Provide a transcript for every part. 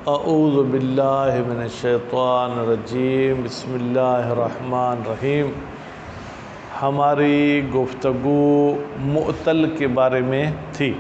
اعوذ باللہ من الشیطان الرجیم، بسم اللہ الرحمن الرحیم۔ ہماری گفتگو معطل کے بارے میں تھی۔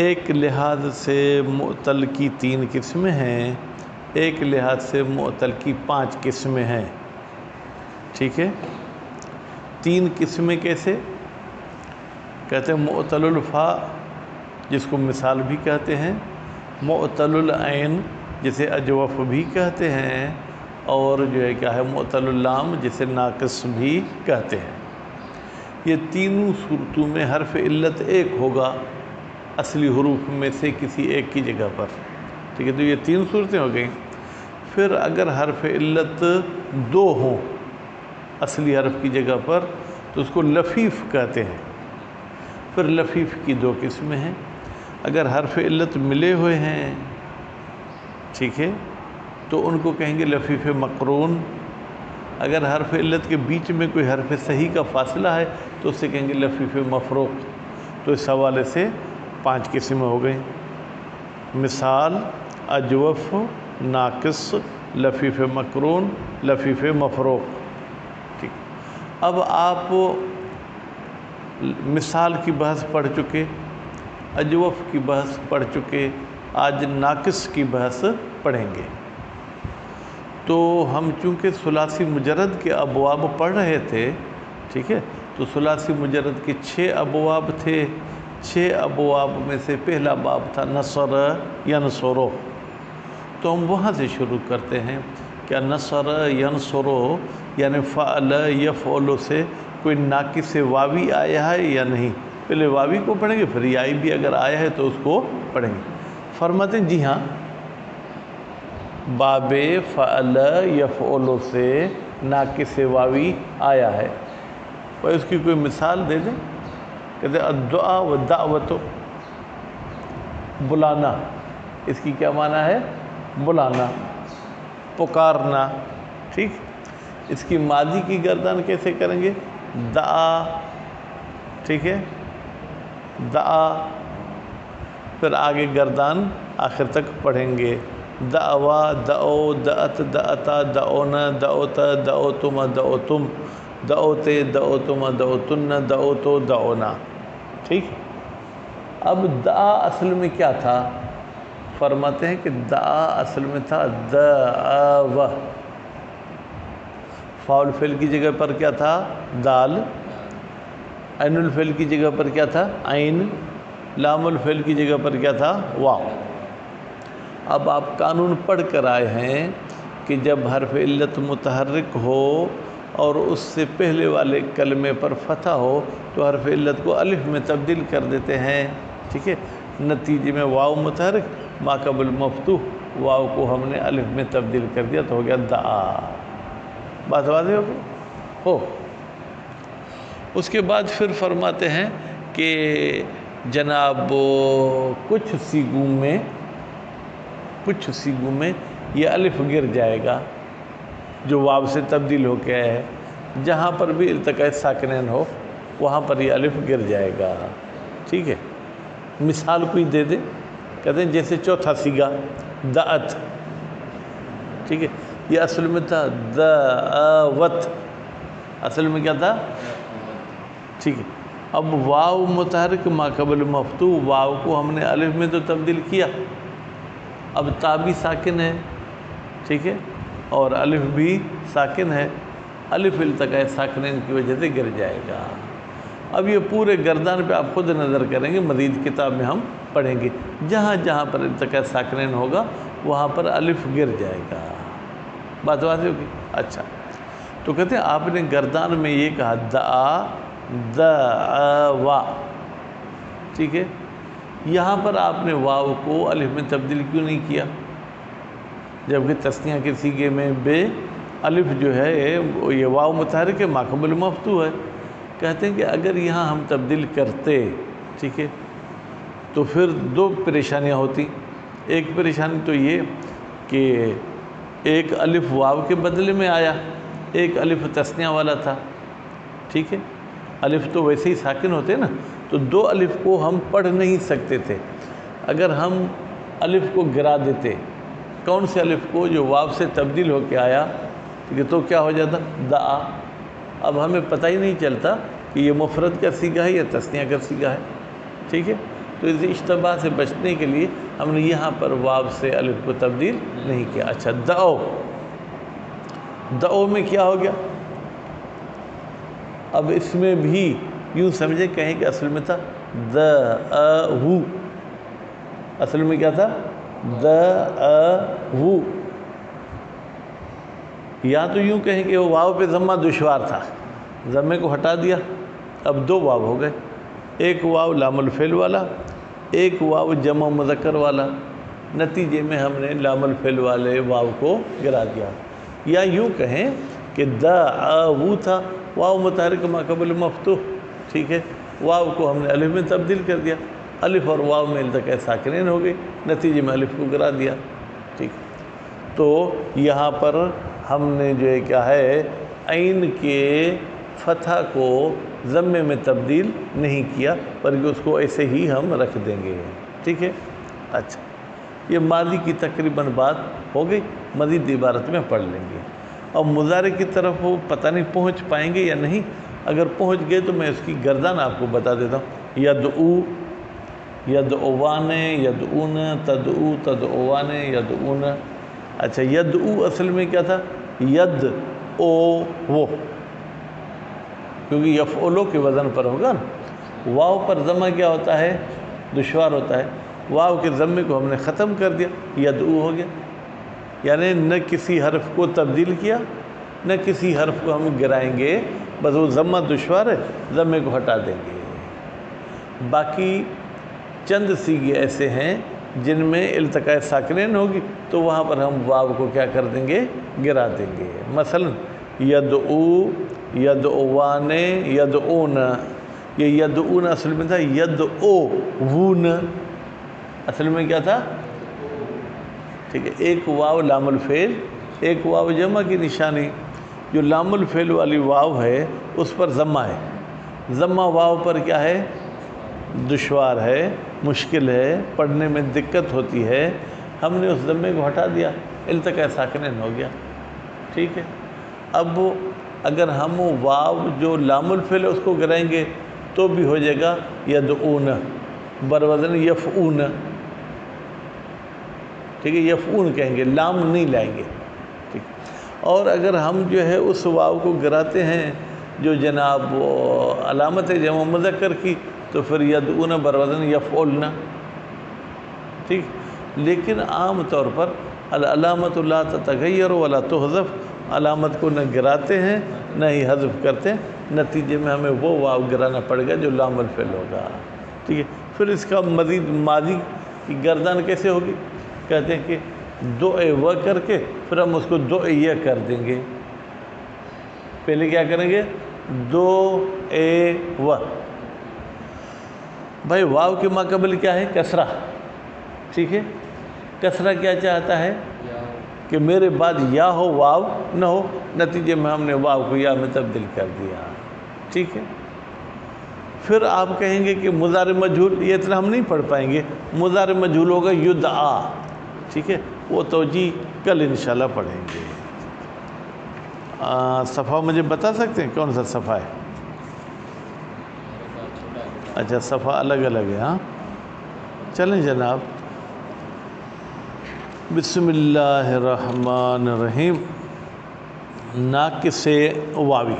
ایک لحاظ سے معطل کی 3 قسمیں ہیں، ایک لحاظ سے معطل کی 5 قسمیں ہیں، ٹھیک ہے۔ 3 قسمیں کیسے؟ کہتے ہیں معطل الفا، جس کو مثال بھی کہتے ہیں، معطل العین جسے اجوف بھی کہتے ہیں، اور جو ہے کیا ہے معطل اللام جسے ناقص بھی کہتے ہیں۔ یہ تینوں صورتوں میں حرف علت ایک ہوگا اصلی حروف میں سے کسی ایک کی جگہ پر، ٹھیک ہے۔ تو یہ 3 صورتیں ہو گئیں۔ پھر اگر حرف علت 2 ہوں اصلی حرف کی جگہ پر تو اس کو لفیف کہتے ہیں۔ پھر لفیف کی 2 قسمیں ہیں۔ اگر حرف علت ملے ہوئے ہیں، ٹھیک ہے، تو ان کو کہیں گے لفیف مقرون۔ اگر حرف علت کے بیچ میں کوئی حرف صحیح کا فاصلہ ہے تو اسے کہیں گے لفیف مفروق۔ تو اس حوالے سے 5 قسمیں ہو گئیں۔ مثال اجوف، ناقص، لفیف مقرون، لفیف مفروق، ٹھیک۔ اب آپ مثال کی بحث پڑھ چکے، اجوف کی بحث پڑھ چکے، آج ناقص کی بحث پڑھیں گے۔ تو ہم چونکہ ثلاثی مجرد کے ابواب پڑھ رہے تھے، ٹھیک ہے، تو ثلاثی مجرد کے 6 ابواب تھے۔ 6 ابواب میں سے پہلا باب تھا نصر ینصر۔ تو ہم وہاں سے شروع کرتے ہیں۔ کیا نصر ینصر یعنی فعل یفعل سے کوئی ناقص واوی آیا ہے یا نہیں؟ پہلے واوی کو پڑھیں گے، پھر یائی بھی اگر آیا ہے تو اس کو پڑھیں گے۔ فرماتے ہیں جی ہاں، باب فعل یفعل سے ناقص واوی آیا ہے، اور اس کی کوئی مثال دے دیں۔ کہتے ہیں الدعاء والدعوت، بلانا، اس کی کیا معنی ہے؟ بلانا، پکارنا، ٹھیک۔ اس کی ماضی کی گردان کیسے کریں گے؟ دعا، ٹھیک ہے، دعا، پھر آگے گردان آخر تک پڑھیں گے۔ دعوا، دعو، دعت، دعتا، دعونا، دعوتا، دعوتم، دعوتم، دعوتے، دعوتم، دعوتن، دعوتو، دعونا، ٹھیک۔ اب دعا اصل میں کیا تھا؟ فرماتے ہیں کہ دعا اصل میں تھا دعو۔ فاعل فعل کی جگہ پر کیا تھا؟ دال۔ عین الفعل کی جگہ پر کیا تھا؟ عین۔ لام الفعل کی جگہ پر کیا تھا؟ واو۔ اب آپ قانون پڑھ کر آئے ہیں کہ جب حرف علت متحرک ہو اور اس سے پہلے والے کلمے پر فتح ہو تو حرف علت کو الف میں تبدیل کر دیتے ہیں، ٹھیک ہے۔ نتیجے میں واو متحرک، ما قبل مفتوح، واو کو ہم نے الف میں تبدیل کر دیا تو ہو گیا دعا۔ بات واضح ہو گئی ہو۔ اس کے بعد پھر فرماتے ہیں کہ جناب کچھ سیغوں میں یہ الف گر جائے گا جو واو سے تبدیل ہو کے ہے، جہاں پر بھی التقاء ساکنین ہو وہاں پر یہ الف گر جائے گا، ٹھیک ہے۔ مثال کوئی دے دے۔ کہتے ہیں جیسے چوتھا سیغہ دعت، ٹھیک ہے، یہ اصل میں تھا دعوت، اصل میں کیا تھا؟ ٹھیک ہے۔ اب واو متحرک ما قبل مفتوح، واو کو ہم نے الف میں تو تبدیل کیا، اب تا بھی ساکن ہے، ٹھیک ہے، اور الف بھی ساکن ہے، الف التقاء ساکنین کی وجہ سے گر جائے گا۔ اب یہ پورے گردان پہ آپ خود نظر کریں گے، مزید کتاب میں ہم پڑھیں گے، جہاں جہاں پر التقاء ساکنین ہوگا وہاں پر الف گر جائے گا۔ بات واضح ہوگی؟ اچھا، تو کہتے ہیں آپ نے گردان میں یہ کہا دعا، دعوا، ٹھیک ہے، یہاں پر آپ نے واو کو الف میں تبدیل کیوں نہیں کیا؟ جبکہ تثنیہ کے صیغے میں بے الف جو ہے یہ واو متحرک ہے، ما قبل مفتوح ہے۔ کہتے ہیں کہ اگر یہاں ہم تبدیل کرتے، ٹھیک ہے، تو پھر 2 پریشانیاں ہوتی۔ ایک پریشانی تو یہ کہ ایک الف واو کے بدلے میں آیا، ایک الف تثنیہ والا تھا، ٹھیک ہے۔ الف تو ویسے ہی ساکن ہوتے نا، تو 2 الف کو ہم پڑھ نہیں سکتے تھے۔ اگر ہم الف کو گرا دیتے. کون سے الف کو؟ جو واو سے تبدیل ہو کے آیا، ٹھیک ہے، تو کیا ہو جاتا؟ دعا. اب ہمیں پتہ ہی نہیں چلتا کہ یہ مفرد کا صیغہ ہے یا تثنیہ کا صیغہ ہے. ٹھیک ہے، تو اس اشتباہ سے بچنے کے لیے ہم نے یہاں پر واو سے الف کو تبدیل نہیں کیا. اچھا، دعو. دعو میں کیا ہو گیا؟ اب اس میں بھی یوں سمجھے، کہیں کہ اصل میں تھا دعو. اصل میں کیا تھا؟ دعو. یا تو یوں کہیں کہ وہ واو پہ ضمہ دشوار تھا، ضمے کو ہٹا دیا، اب دو واو ہو گئے. ایک واو لام الفعل والا، ایک واو جمع مذکر والا. نتیجے میں ہم نے لام الفعل والے واو کو گرا دیا. یا یوں کہیں کہ دعو تھا، واو متحرک ما قبل مفتوح. ٹھیک ہے، واو کو ہم نے الف میں تبدیل کر دیا، الف اور واو میں التقاء ساکنین ہو گئی، نتیجے میں الف کو گرا دیا. ٹھیک، تو یہاں پر ہم نے جو ہے کیا ہے، عین کے فتح کو ضمے میں تبدیل نہیں کیا، بلکہ اس کو ایسے ہی ہم رکھ دیں گے. ٹھیک ہے. اچھا، یہ ماضی کی تقریباً بات ہو گئی، مزید عبارت میں پڑھ لیں گے. اب مضارع کی طرف وہ پتہ نہیں پہنچ پائیں گے یا نہیں. اگر پہنچ گئے تو میں اس کی گردان آپ کو بتا دیتا ہوں. یدعو، یدعوان، یدعون، تدعو، تدعوان، یدعون. اچھا، یدعو اصل میں کیا تھا؟ ید او وہ، کیونکہ یفعلو کے وزن پر ہوگا نا. واو پر ضمہ کیا ہوتا ہے؟ دشوار ہوتا ہے. واو کے ضمے کو ہم نے ختم کر دیا، یدعو ہو گیا. یعنی نہ کسی حرف کو تبدیل کیا، نہ کسی حرف کو ہم گرائیں گے، بس وہ ضمہ دشوار ہے، ضمے کو ہٹا دیں گے. باقی چند صیغے ایسے ہیں جن میں التقاء ساکنین ہوگی، تو وہاں پر ہم واو کو کیا کر دیں گے؟ گرا دیں گے. مثلا یدعو، یدعوان، یدعون. یہ یدعون اصل میں تھا یدعوون. اصل میں کیا تھا؟ ٹھیک ہے، ایک واو لام الفعل، ایک واو جمع کی نشانی. جو لام الفعل والی واو ہے اس پر ضمہ ہے. ضمہ واو پر کیا ہے؟ دشوار ہے، مشکل ہے، پڑھنے میں دقت ہوتی ہے. ہم نے اس ضمے کو ہٹا دیا، التقاء ساکنین ہو گیا. ٹھیک ہے. اب اگر ہم واو جو لام الفعل ہے اس کو گرائیں گے تو بھی ہو جائے گا یدعون بروزن یفعون. ٹھیک ہے، یفعون کہیں گے، لام نہیں لائیں گے. ٹھیک. اور اگر ہم جو ہے اس واو کو گراتے ہیں جو جناب وہ علامت جمع مذکر کی، تو پھر یدعون بروزن یفعلن. ٹھیک. لیکن عام طور پر العلامت لا تتغیر ولا تحذف، علامت کو نہ گراتے ہیں نہ ہی حذف کرتے ہیں. نتیجے میں ہمیں وہ واو گرانا پڑے گا جو لام الفعل ہوگا. ٹھیک ہے. پھر اس کا مزید ماضی کی گردان کیسے ہوگی؟ کہتے ہیں کہ دو اے و کر کے پھر ہم اس کو دو اے یہ کر دیں گے. پہلے کیا کریں گے؟ دو اے و. بھائی واو کے ماقبل کیا ہے؟ کسرہ. ٹھیک ہے. کسرہ کیا چاہتا ہے؟ کہ میرے بعد یا ہو واو نہ ہو. نتیجے میں ہم نے واو کو یا میں تبدیل کر دیا. ٹھیک ہے. پھر آپ کہیں گے کہ مضارع مجہول، یہ اتنا ہم نہیں پڑھ پائیں گے. مضارع مجہول ہوگا یدعا. ٹھیک ہے، وہ توجیہ کل انشاءاللہ پڑھیں گے. صفحہ مجھے بتا سکتے ہیں کون سا صفحہ ہے؟ اچھا، صفحہ الگ الگ ہے. ہاں چلیں جناب. بسم اللہ الرحمن الرحیم. ناقص واوی.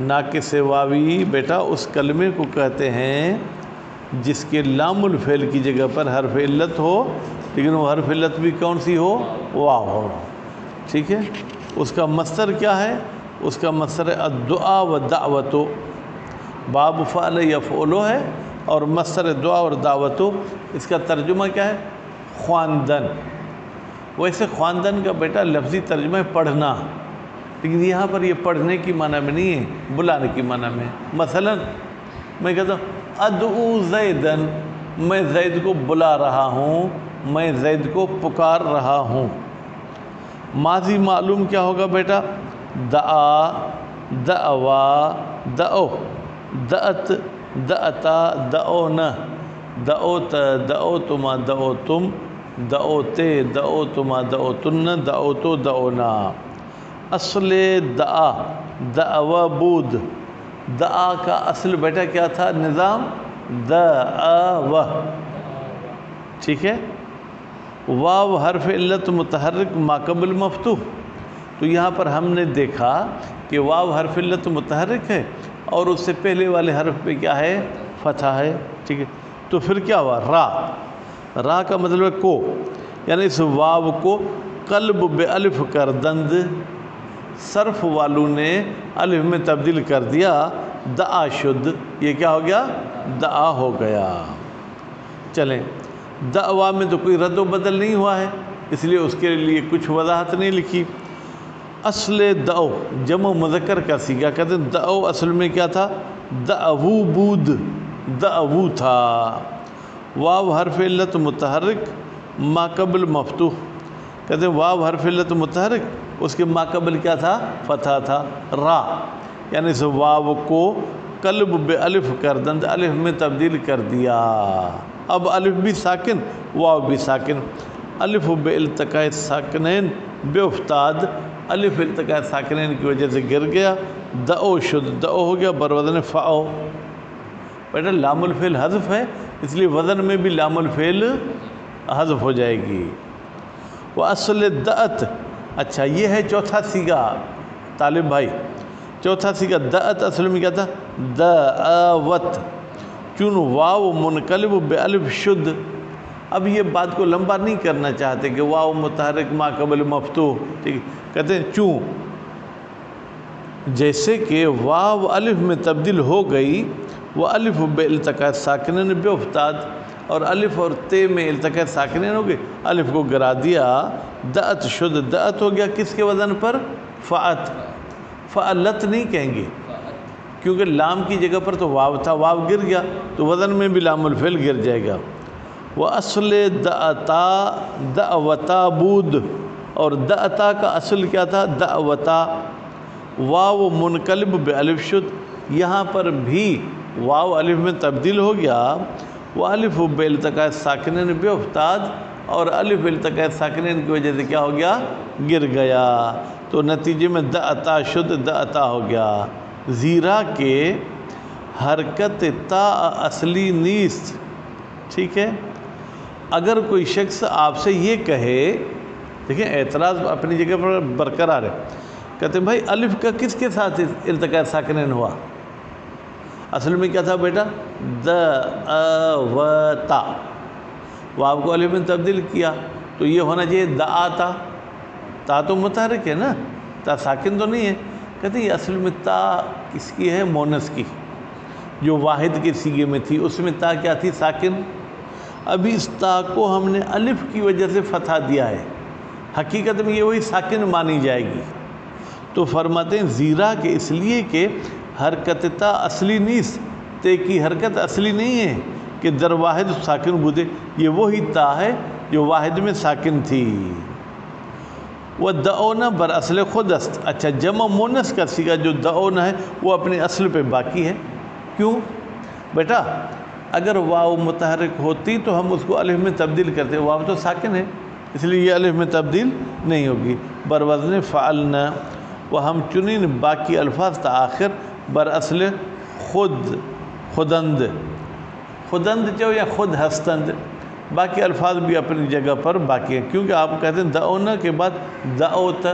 ناقص واوی بیٹا اس کلمے کو کہتے ہیں جس کے لام الفعل کی جگہ پر حرف علت ہو، لیکن وہ حرف علت بھی کون سی ہو؟ واو ہو. ٹھیک ہے. اس کا مصدر کیا ہے؟ اس کا مصدر الدعا والدعوت. باب فعل یفعل ہے اور مصدر دعا اور دعوت. اس کا ترجمہ کیا ہے؟ خواندن. ویسے خواندن کا بیٹا لفظی ترجمہ ہے پڑھنا، لیکن یہاں پر یہ پڑھنے کی معنی میں نہیں ہے، بلانے کی معنی میں. مثلا میں کہتا ہوں ادعو زیدن، میں زید کو بلا رہا ہوں، میں زید کو پکار رہا ہوں. ماضی معلوم کیا ہوگا بیٹا؟ دعا، دعوا، دعو، دعت، دعتا، دعونا. دعوت دعوتما دعوتم دعوتے دعوتما دعوتن دعوتو دعونا. اصل دعا دعوہ بود. دعا کا اصل بیٹا کیا تھا نظام دعوہ. ٹھیک ہے. واو حرف علت متحرک ما قبل مفتوح. تو یہاں پر ہم نے دیکھا کہ واو حرف علت متحرک ہے اور اس سے پہلے والے حرف پہ کیا ہے فتح ہے. ٹھیک ہے. تو پھر کیا ہوا را. را کا مطلب ہے کو، یعنی اس واو کو قلب بے الف کر دند صرف والوں نے الف میں تبدیل کر دیا. دعا شد. یہ کیا ہو گیا دعا ہو گیا. چلیں دعوا میں تو کوئی رد و بدل نہیں ہوا ہے اس لیے اس کے لیے کچھ وضاحت نہیں لکھی. اصل دعو جمع مذکر کا صیغہ کہتے ہیں. دعو اصل میں کیا تھا دعوو بود. دعوو تھا. واو حرف علت متحرک ما قبل مفتوح. کہتے ہیں واو حرف علت متحرک اس کے ما قبل کیا تھا فتح تھا را، یعنی اس واو کو قلب بے الف کر دند الف میں تبدیل کر دیا. اب الف بھی ساکن واو بھی ساکن. الف بے التقاء ساکنین بے افتاد. الف التقاء ساکنین کی وجہ سے گر گیا. دعو شد. دعو ہو گیا بروزن فعو. بیٹا لام الفعل حذف ہے اس لیے وزن میں بھی لام الفعل حذف ہو جائے گی. وہ اصل دعت. اچھا یہ ہے چوتھا صیغہ طالب بھائی. چوتھا صیغہ دعت اصل میں کیا تھا دعوت. چون واو منقلب بے الف شد. اب یہ بات کو لمبا نہیں کرنا چاہتے کہ واو متحرک ما قبل مفتوح. ٹھیک ہے. کہتے ہیں چون جیسے کہ واو الف میں تبدیل ہو گئی. وہ الف بے التقاء ساکنین بے افتاد اور الف اور تے میں التقاء ساکنین ہو گئے الف کو گرا دیا. دعت شد. دعت ہو گیا کس کے وزن پر فعت. فعلت نہیں کہیں گے کیونکہ لام کی جگہ پر تو واو تھا واو گر گیا تو وزن میں بھی لام الفعل گر جائے گا. وہ اصل دعتا دعوتا بود. اور دعتا کا اصل کیا تھا دعوتا. واو منقلب بے الف شد. یہاں پر بھی واو الف میں تبدیل ہو گیا. وہ الف بے التقاء ساکنین بے افتاد اور الف التقاء ساکنین کی وجہ سے کیا ہو گیا گر گیا. تو نتیجے میں دعتا شد دعتا ہو گیا. زیرا کے حرکت تا اصلی نیست. ٹھیک ہے. اگر کوئی شخص آپ سے یہ کہے، دیکھیں اعتراض اپنی جگہ پر برقرار ہے. کہتے ہیں بھائی الف کا کس کے ساتھ التقاء ساکنین ہوا. اصل میں کیا تھا بیٹا دعوتا. واو کو الف میں تبدیل کیا تو یہ ہونا چاہیے دعاتا. تا تو متحرک ہے نا، تا ساکن تو نہیں ہے. کہتے ہیں یہ اصل میں تا کس کی ہے مونس کی جو واحد کے صیغے میں تھی. اس میں تا کیا تھی ساکن. ابھی اس تا کو ہم نے الف کی وجہ سے فتح دیا ہے. حقیقت میں یہ وہی ساکن مانی جائے گی. تو فرماتے ہیں زیرا کہ اس لیے کہ حرکت تا اصلی نیس. تے کی حرکت اصلی نہیں ہے کہ در واحد ساکن بودے. یہ وہی تا ہے جو واحد میں ساکن تھی. وہ دعونا بر اصل خود است. اچھا جمع مونس کا صیغہ جو دعونا ہے وہ اپنے اصل پہ باقی ہے. کیوں بیٹا اگر واو متحرک ہوتی تو ہم اس کو الف میں تبدیل کرتے. واو تو ساکن ہے اس لیے یہ الف میں تبدیل نہیں ہوگی. بر وزن فعلنا. وہ ہم چنین باقی الفاظ تآخر بر اصل خود خودند. خودند چاہو یا خود ہستند باقی الفاظ بھی اپنی جگہ پر باقی ہیں. کیونکہ آپ کہتے ہیں دعونا کے بعد دعوت.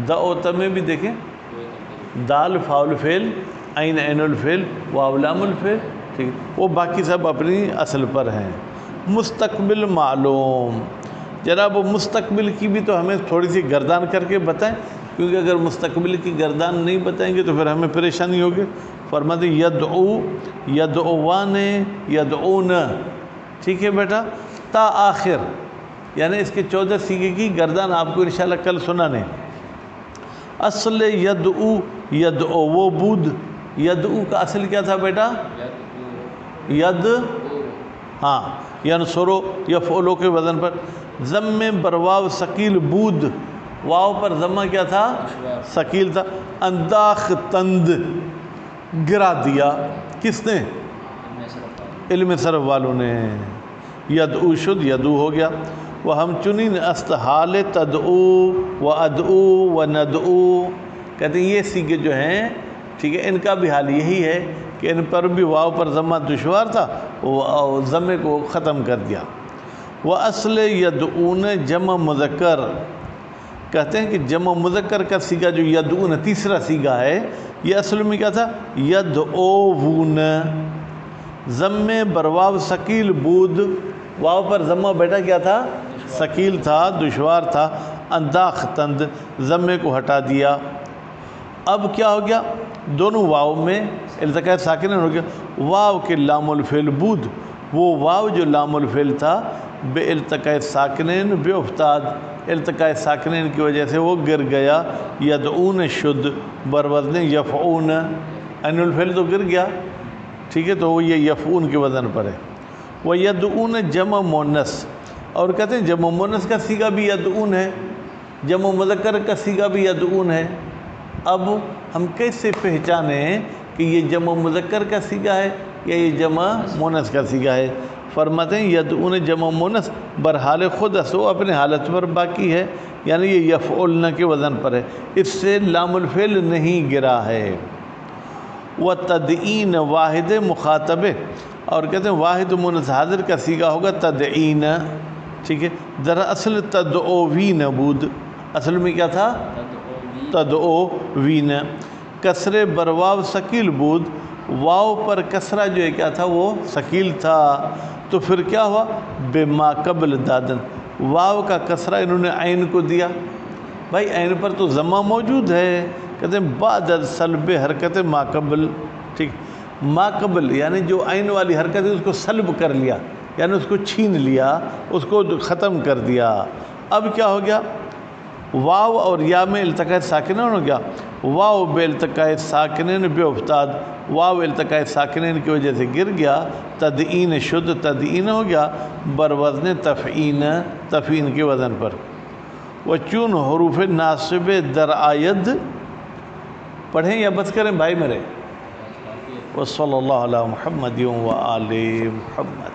دعوت میں بھی دیکھیں دال فاول فعل عین عین الفعل واو لام الفعل. ٹھیک وہ باقی سب اپنی اصل پر ہیں. مستقبل معلوم. جناب مستقبل کی بھی تو ہمیں تھوڑی سی گردان کر کے بتائیں کیونکہ اگر مستقبل کی گردان نہیں بتائیں گے تو پھر ہمیں پریشانی ہوگی. فرماتے یدعو یدعوان یدعون. ٹھیک ہے بیٹا. تا آخر یعنی اس کے 14 صیغے کی گردان آپ کو انشاءاللہ کل سنانے. اصل یدعو یدعو وہ بود. یدعو کا اصل کیا تھا بیٹا ید ہاں ینصرو یفعلو کے وزن پر. ضم برواو ثقیل بود. واو پر ضمہ کیا تھا ثقیل تھا. انداخ تند گرا دیا. کس نے علم صرف والوں نے. یدعو شد یدعو ہو گیا. وہ ہم چنین استحال تدعو و ادعو و ندعو، کہتے ہیں یہ سیگے جو ہیں ٹھیک ہے ان کا بھی حال یہی ہے کہ ان پر بھی واو پر ضمہ دشوار تھا، وہ ضمے کو ختم کر دیا. وہ اصل یدعون جمع مذکر، کہتے ہیں کہ جمع مذکر کا سیگا جو یدعون تیسرا سیگا ہے یہ اصل میں کیا تھا؟ یدعوون. ضمے برواو ثقیل بود، واو پر ضمہ بیٹا کیا تھا؟ ثقیل تھا، دشوار تھا. انداختند ضمے کو ہٹا دیا. اب کیا ہو گیا؟ دونوں واو میں التقاء ساکنین ہو گیا. واو کے لام الفعل بود، وہ واو جو لام الفعل تھا بے التقاء ساکنین بے افتاد، التقاء ساکنین کی وجہ سے وہ گر گیا. یدعون شد بروزن یفعون، عین الفعل تو گر گیا ٹھیک ہے، تو وہ یہ یفعون کے وزن پر ہے. وہ یدعون جمع مونس، اور کہتے ہیں جمع مونس کا سیگا بھی یدعون ہے، جمع مذکر کا سیگا بھی یدعون ہے. اب ہم کیسے پہچانیں کہ یہ جمع مذکر کا سیگا ہے یا یہ جمع مونس کا سیگا ہے؟ فرماتے ہیں یدعون جمع مونس برحال خود اسو، اپنے حالت پر باقی ہے، یعنی یہ یفعلن کے وزن پر ہے، اس سے لام الفعل نہیں گرا ہے. وتدعین واحد مخاطب، اور کہتے ہیں واحد مونس حاضر کا سیگا ہوگا تدعین ٹھیک ہے. دراصل تدعوین بود، اصل میں کیا تھا؟ تدعوین. کسرے برواو ثقیل بود، واو پر کسرہ جو ہے کیا تھا؟ وہ ثقیل تھا. تو پھر کیا ہوا؟ بے ما قبل دادن، واو کا کسرہ انہوں نے عین کو دیا. بھائی عین پر تو ضمہ موجود ہے، کہتے ہیں بعد سلب حرکت ما قبل ٹھیک. ما قبل یعنی جو عین والی حرکت ہے اس کو سلب کر لیا، یعنی اس کو چھین لیا، اس کو ختم کر دیا. اب کیا ہو گیا؟ واو اور یا میں التقاء ساکنین ہو گیا. واو بے التقاء ساکنین بے افتاد، واو التقاء ساکنین کی وجہ سے گر گیا. تدعین شد تدعین ہو گیا بروزن تفعین، تفعین کے وزن پر. وچون حروف ناصب در آید، پڑھیں یا بس کریں بھائی میرے؟ وصلی اللہ علی محمد و آل محمد.